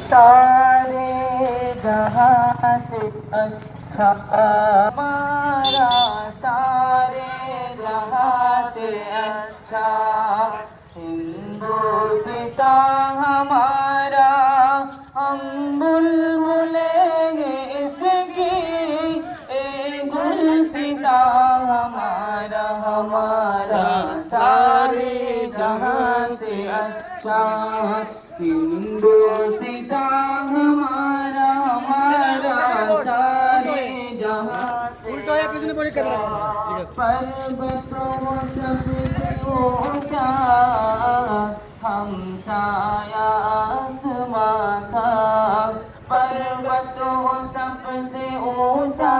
सारे जहां से अच्छा हमारा, सारे जहां से अच्छा हिंदुस्तान हमारा। हम बुलबुले इसकी ए गुलसितां हमारा, हमारा सारे जहां से अच्छा हिंदुस्तान हमारा, हमारा सारे जहां से पर्वतों सबसे ऊंचा हम साया आसमां का, पर्वतों सबसे ऊंचा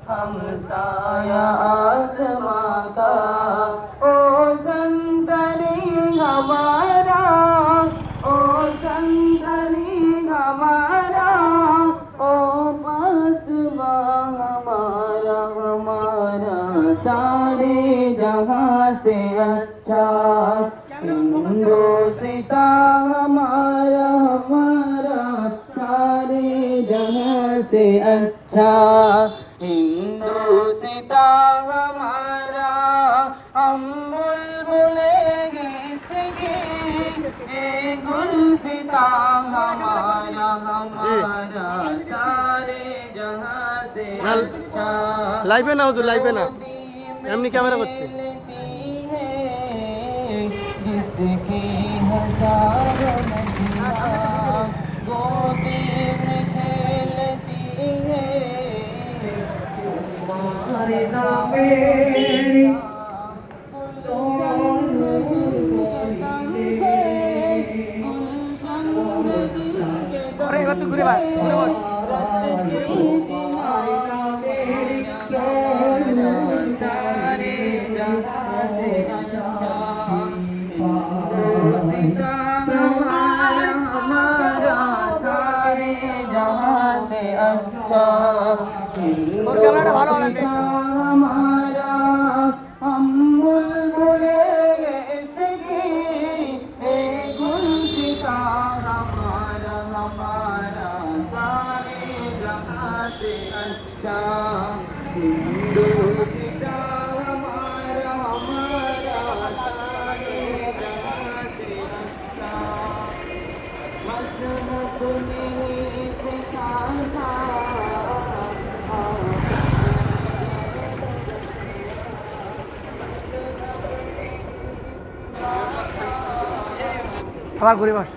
हम साया आसमां का। ओ संतरी हमारा, ओ संतरी हमारा, ओ पासबा हमारा, हमारा सारे जहां से अच्छा हिंदुस्तान हमारा, हमारा सारे जहां से अच्छा हिंदुस्तान हमारा। हम बुलबुले इसकी ए गुलसितां हमारा, हमारा सारे जहां से अच्छा। লাইভে না হুজুর, লাইভে না, এমনি ক্যামেরা করছি। जिसकी हजारों नदियाँ गोदी में खेलती है, तुम्हारे नामे এবার তুই ঘুরে বার, ঘুরে বার। তোর ক্যামেরাটা ভালো হবে हमारा हम बुलबुले इसकी ए गुलसितां हमारा, हमारा सारे जहां से अच्छा हिंदुस्तान हमारा, हमारा सारे जहां से अच्छा। मजहब नहीं सिखाता আবার ঘুরে বাস।